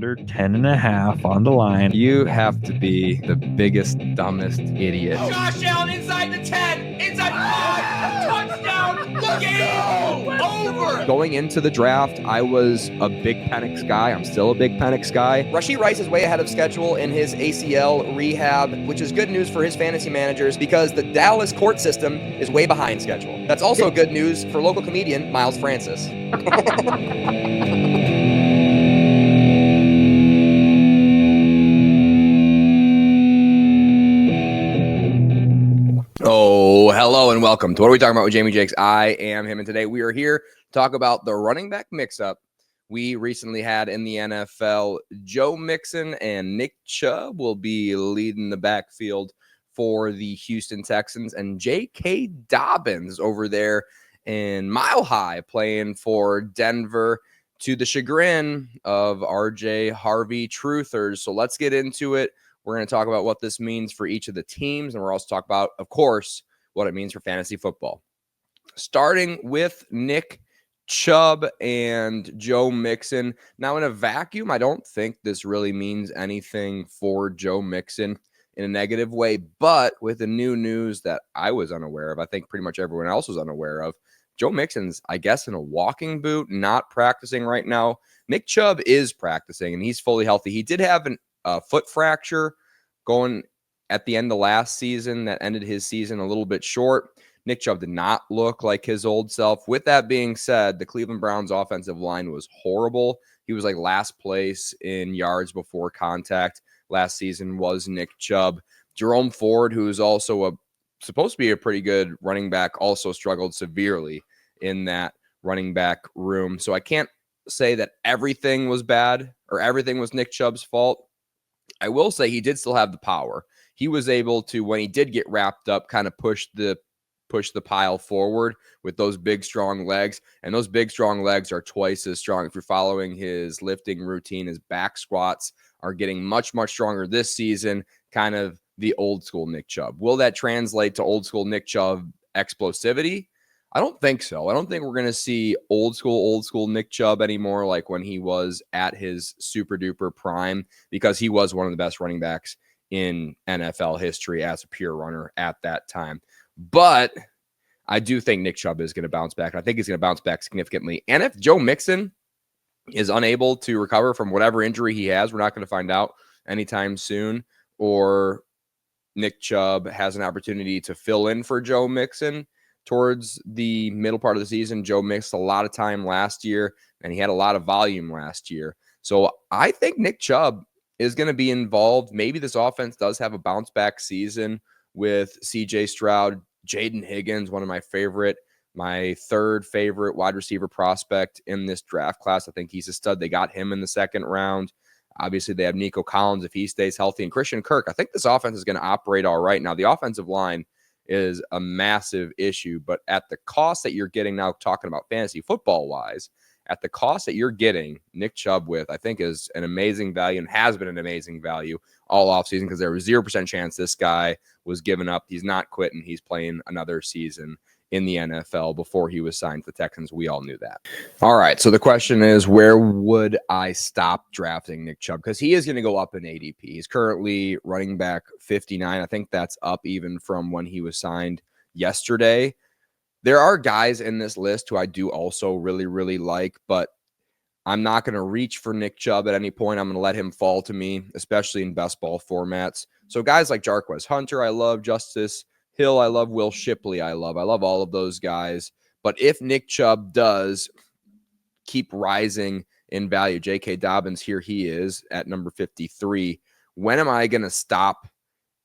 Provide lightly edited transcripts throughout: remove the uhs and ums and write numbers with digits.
under 10.5 on the line. You have to be the biggest, dumbest idiot. Josh Allen inside the 10, inside the 5, touchdown, game over. Going into the draft, I was a big Penix guy. I'm still a big Penix guy. Rashee Rice is way ahead of schedule in his ACL rehab, which is good news for his fantasy managers because the Dallas court system is way behind schedule. That's also good news for local comedian Miles Francis. Oh, hello and welcome to What Are We Talking About with Jamie Jakes. I am him, and today we are here to talk about the running back mix-up we recently had in the NFL. Joe Mixon and Nick Chubb will be leading the backfield for the Houston Texans, and J.K. Dobbins over there in Mile High playing for Denver, to the chagrin of R.J. Harvey truthers. So let's get into it. We're going to talk about what this means for each of the teams, and we're also talk about, of course, what it means for fantasy football. Starting with Nick Chubb and Joe Mixon. Now, in a vacuum, I don't think this really means anything for Joe Mixon in a negative way, but with the new news that I was unaware of, I think pretty much everyone else was unaware of, Joe Mixon's, I guess, in a walking boot, not practicing right now. Nick Chubb is practicing, and he's fully healthy. He did have a foot fracture going at the end of last season that ended his season a little bit short. Nick Chubb did not look like his old self. With that being said, the Cleveland Browns offensive line was horrible. He was like last place in yards before contact last season was Nick Chubb. Jerome Ford, who is also supposed to be a pretty good running back, also struggled severely in that running back room. So I can't say that everything was bad or everything was Nick Chubb's fault. I will say he did still have the power. He was able to, when he did get wrapped up, kind of push the pile forward with those big, strong legs. And those big, strong legs are twice as strong. If you're following his lifting routine, his back squats are getting much, much stronger this season, kind of the old school Nick Chubb. Will that translate to old school Nick Chubb explosivity? I don't think so. I don't think we're going to see old school Nick Chubb anymore, like when he was at his super duper prime, because he was one of the best running backs in NFL history as a pure runner at that time. But I do think Nick Chubb is going to bounce back. I think he's going to bounce back significantly. And if Joe Mixon is unable to recover from whatever injury he has, we're not going to find out anytime soon, or Nick Chubb has an opportunity to fill in for Joe Mixon towards the middle part of the season. Joe missed a lot of time last year, and he had a lot of volume last year. So I think Nick Chubb is going to be involved. Maybe this offense does have a bounce back season with CJ Stroud, Jaden Higgins, one of my third favorite wide receiver prospect in this draft class. I think he's a stud. They got him in the second round. Obviously, they have Nico Collins if he stays healthy, and Christian Kirk. I think this offense is going to operate all right. Now, the offensive line is a massive issue, but at the cost that you're getting now, talking about fantasy football wise, at the cost that you're getting Nick Chubb with, I think is an amazing value and has been an amazing value all offseason, because there was 0% chance this guy was giving up. He's not quitting. He's playing another season in the NFL before he was signed to the Texans. We all knew that. All right, so the question is, where would I stop drafting Nick Chubb? Because he is going to go up in ADP. He's currently running back 59. I think that's up even from when he was signed yesterday. There are guys in this list who I do also really, really like, but I'm not going to reach for Nick Chubb at any point. I'm going to let him fall to me, especially in best ball formats. So guys like Jarquez Hunter, I love. Justice Hill, I love. Will Shipley, I love. I love all of those guys. But if Nick Chubb does keep rising in value, J.K. Dobbins, here he is at number 53. When am I going to stop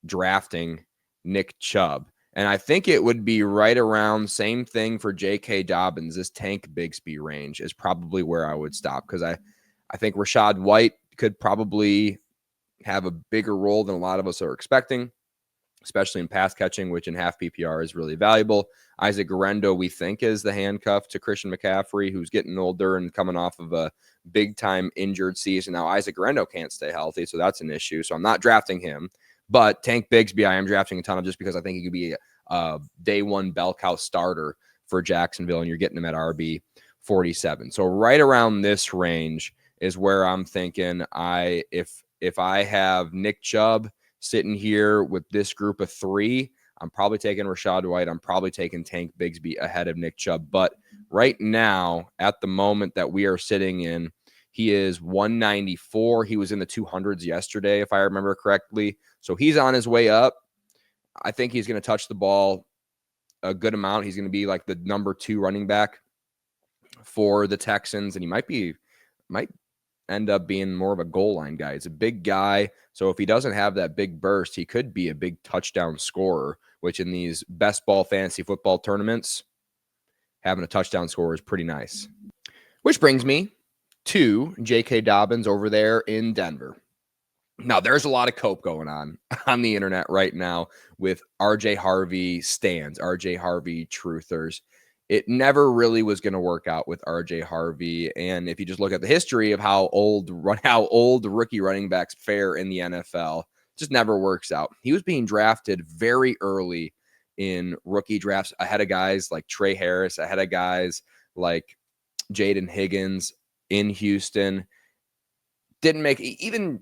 drafting Nick Chubb? And I think it would be right around same thing for J.K. Dobbins. This Tank Bigsby range is probably where I would stop, because I think Rachaad White could probably have a bigger role than a lot of us are expecting, especially in pass catching, which in half PPR is really valuable. Isaac Guerendo, we think, is the handcuff to Christian McCaffrey, who's getting older and coming off of a big-time injured season. Now, Isaac Guerendo can't stay healthy, so that's an issue. So I'm not drafting him. But Tank Bigsby, I am drafting a ton of, just because I think he could be a day one bell cow starter for Jacksonville, and you're getting him at RB 47. So right around this range is where I'm thinking if I have Nick Chubb sitting here with this group of 3, I'm probably taking Rachaad White. I'm probably taking Tank Bigsby ahead of Nick Chubb. But right now, at the moment that we are sitting in, he is 194. He was in the 200s yesterday, if I remember correctly. So he's on his way up. I think he's going to touch the ball a good amount. He's going to be like the number 2 running back for the Texans, and he might end up being more of a goal line guy. He's a big guy, so if he doesn't have that big burst, he could be a big touchdown scorer, which in these best ball fantasy football tournaments, having a touchdown scorer is pretty nice. Which brings me to J.K. Dobbins over there in Denver. Now, there's a lot of cope going on the internet right now with RJ Harvey stands, RJ Harvey truthers. It never really was going to work out with RJ Harvey. And if you just look at the history of how old rookie running backs fare in the NFL, it just never works out. He was being drafted very early in rookie drafts ahead of guys like Trey Harris, ahead of guys like Jaden Higgins in Houston. Didn't make even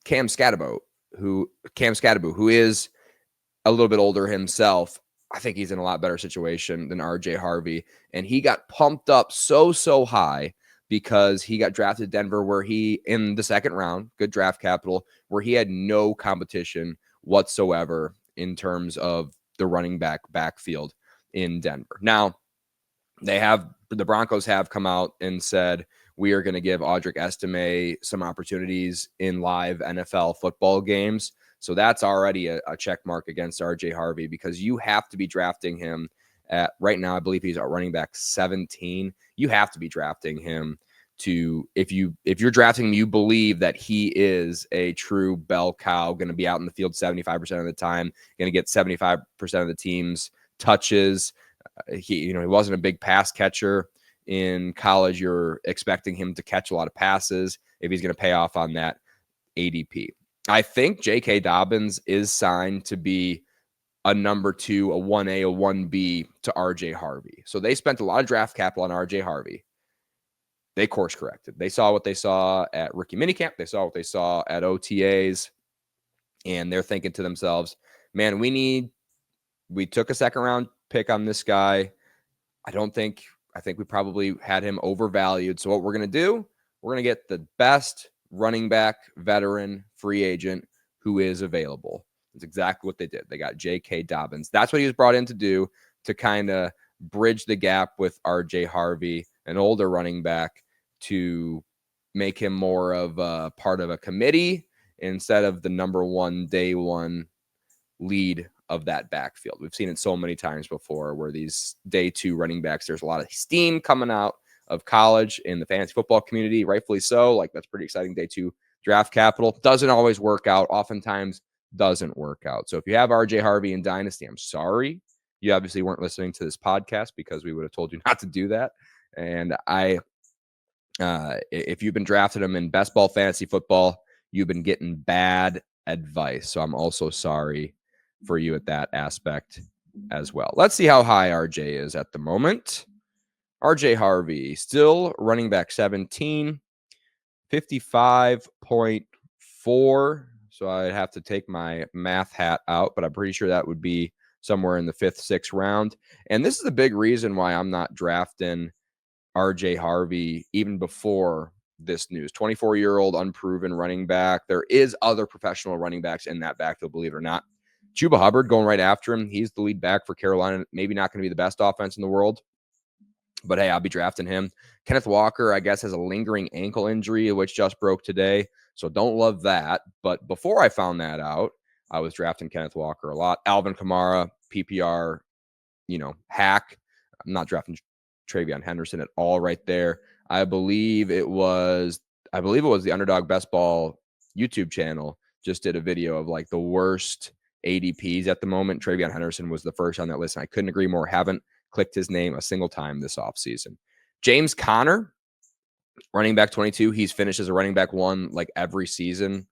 Cam Skattebo, who is a little bit older himself. I think he's in a lot better situation than RJ Harvey. And he got pumped up so high because he got drafted to Denver, where he, in the second round, good draft capital, where he had no competition whatsoever in terms of the running backfield in Denver. Now, the Broncos have come out and said, we are going to give Audric Estime some opportunities in live NFL football games. So that's already a check mark against RJ Harvey, because you have to be drafting him at, right now, I believe he's at running back 17. You have to be drafting him to, if you're drafting him, you believe that he is a true bell cow, going to be out in the field 75% of the time, going to get 75% of the team's touches. He wasn't a big pass catcher in college. You're expecting him to catch a lot of passes if he's going to pay off on that ADP. I think J.K. Dobbins is signed to be a number 2, a 1A, a 1B to RJ Harvey. So they spent a lot of draft capital on RJ Harvey. They course corrected. They saw what they saw at rookie minicamp. They saw what they saw at OTAs. And they're thinking to themselves, man, we took a second round pick on this guy. I think we probably had him overvalued. So what we're going to do, we're going to get the best running back, veteran, free agent who is available. That's exactly what they did. They got J.K. Dobbins. That's what he was brought in to do, to kind of bridge the gap with RJ Harvey, an older running back, to make him more of a part of a committee instead of the number 1 day 1 lead of that backfield. We've seen it so many times before, where these day 2 running backs, there's a lot of steam coming out of college in the fantasy football community, rightfully so. Like, that's pretty exciting day 2 draft capital. Doesn't always work out. Oftentimes doesn't work out. So if you have RJ Harvey in Dynasty, I'm sorry. You obviously weren't listening to this podcast, because we would have told you not to do that. And if you've been drafted him in best ball fantasy football, you've been getting bad advice. So I'm also sorry for you at that aspect as well. Let's see how high RJ is at the moment. RJ Harvey, still running back 17, 55.4. So I'd have to take my math hat out, but I'm pretty sure that would be somewhere in the 5th, 6th round. And this is the big reason why I'm not drafting RJ Harvey even before this news. 24-year-old unproven running back. There is other professional running backs in that backfield, believe it or not. Chubb Hubbard going right after him. He's the lead back for Carolina. Maybe not going to be the best offense in the world, but hey, I'll be drafting him. Kenneth Walker, I guess, has a lingering ankle injury, which just broke today. So don't love that. But before I found that out, I was drafting Kenneth Walker a lot. Alvin Kamara, PPR, hack. I'm not drafting Travion Henderson at all right there. I believe it was the Underdog Best Ball YouTube channel just did a video of like the worst ADPs at the moment. Travion Henderson was the first on that list, and I couldn't agree more. Haven't clicked his name a single time this offseason. James Conner, running back 22. He's finished as a running back 1 like every season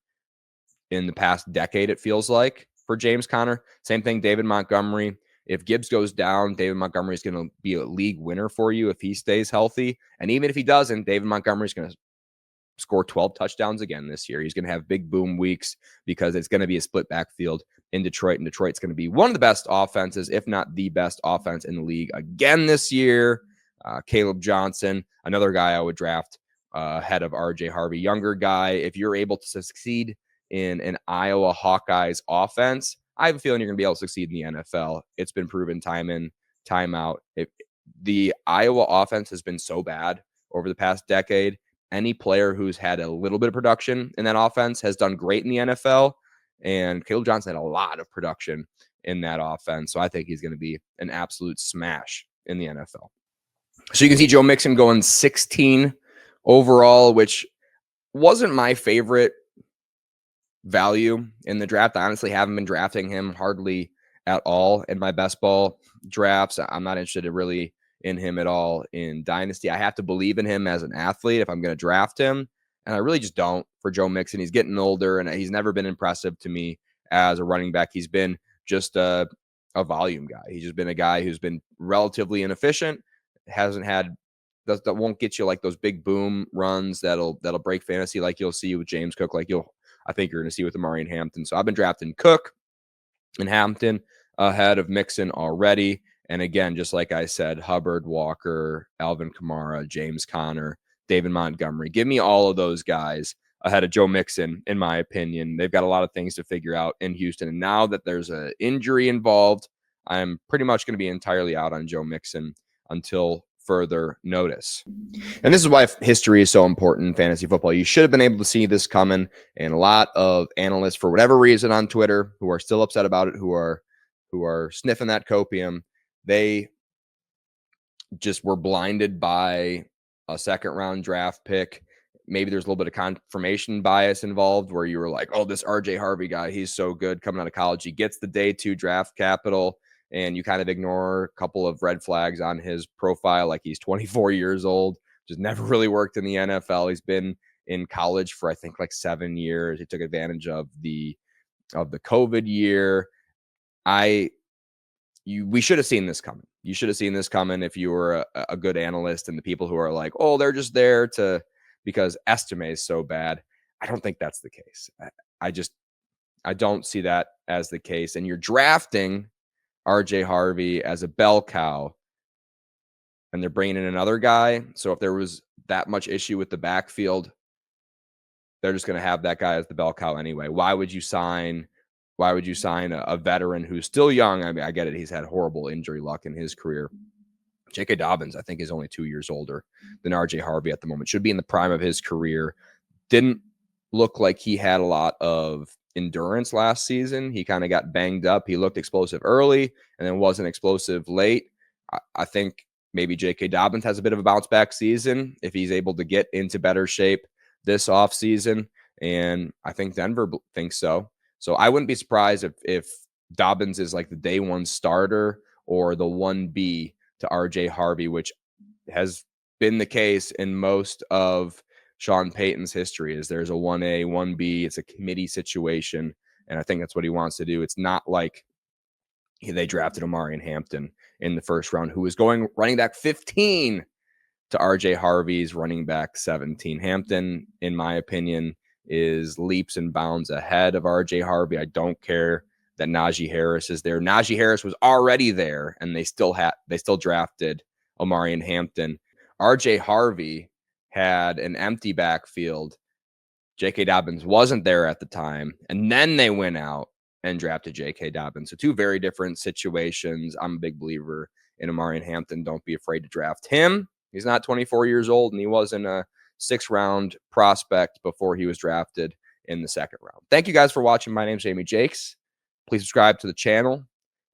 in the past decade, it feels like, for James Conner. Same thing, David Montgomery. If Gibbs goes down, David Montgomery is going to be a league winner for you if he stays healthy. And even if he doesn't, David Montgomery is going to score 12 touchdowns again this year. He's going to have big boom weeks because it's going to be a split backfield in Detroit, and Detroit's going to be one of the best offenses, if not the best offense in the league again this year. Caleb Johnson, another guy I would draft ahead of RJ Harvey, younger guy. If you're able to succeed in an Iowa Hawkeyes offense, I have a feeling you're going to be able to succeed in the NFL. It's been proven time in, time out. The Iowa offense has been so bad over the past decade. Any player who's had a little bit of production in that offense has done great in the NFL. And Caleb Johnson had a lot of production in that offense. So I think he's going to be an absolute smash in the NFL. So you can see Joe Mixon going 16 overall, which wasn't my favorite value in the draft. I honestly haven't been drafting him hardly at all in my best ball drafts. I'm not interested really in him at all in Dynasty. I have to believe in him as an athlete if I'm going to draft him. And I really just don't for Joe Mixon. He's getting older, and he's never been impressive to me as a running back. He's been just a volume guy. He's just been a guy who's been relatively inefficient, hasn't had that won't get you like those big boom runs that'll break fantasy like you'll see with James Cook, I think you're going to see with Amari and Hampton. So I've been drafting Cook and Hampton ahead of Mixon already. And again, just like I said, Hubbard, Walker, Alvin Kamara, James Conner, David Montgomery. Give me all of those guys ahead of Joe Mixon, in my opinion. They've got a lot of things to figure out in Houston. And now that there's an injury involved, I'm pretty much going to be entirely out on Joe Mixon until further notice. And this is why history is so important in fantasy football. You should have been able to see this coming. And a lot of analysts, for whatever reason on Twitter, who are still upset about it, who are sniffing that copium, they just were blinded by a second round draft pick. Maybe there's a little bit of confirmation bias involved where you were like, oh, this RJ Harvey guy, he's so good coming out of college. He gets the day 2 draft capital, and you kind of ignore a couple of red flags on his profile, like he's 24 years old, just never really worked in the NFL. He's been in college for, I think, like 7 years. He took advantage of the COVID year. We should have seen this coming. You should have seen this coming if you were a good analyst, and the people who are like, oh, they're just there because Estime is so bad. I don't think that's the case. I don't see that as the case. And you're drafting RJ Harvey as a bell cow, and they're bringing in another guy. So if there was that much issue with the backfield, they're just going to have that guy as the bell cow anyway. Why would you sign a veteran who's still young? I mean, I get it. He's had horrible injury luck in his career. J.K. Dobbins, I think, is only 2 years older than R.J. Harvey at the moment. Should be in the prime of his career. Didn't look like he had a lot of endurance last season. He kind of got banged up. He looked explosive early and then wasn't explosive late. I think maybe J.K. Dobbins has a bit of a bounce back season if he's able to get into better shape this offseason. And I think Denver thinks so. So I wouldn't be surprised if Dobbins is like the day 1 starter or the 1B to RJ Harvey, which has been the case in most of Sean Payton's history. Is there's a 1A, 1B, it's a committee situation, and I think that's what he wants to do. It's not like they drafted Amari and Hampton in the first round, who was going running back 15 to RJ Harvey's running back 17. Hampton, in my opinion, is leaps and bounds ahead of RJ Harvey. I don't care that Najee Harris is there. Najee Harris was already there, and they still drafted Amari and Hampton. RJ Harvey had an empty backfield. J.K. Dobbins wasn't there at the time, and then they went out and drafted J.K. Dobbins. So 2 very different situations. I'm a big believer in Amari and Hampton. Don't be afraid to draft him. He's not 24 years old, and he wasn't a 6th-round prospect before he was drafted in the 2nd round. Thank you guys for watching. My name's Jamie Jakes. Please subscribe to the channel.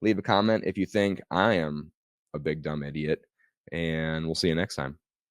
Leave a comment if you think I am a big dumb idiot, and we'll see you next time.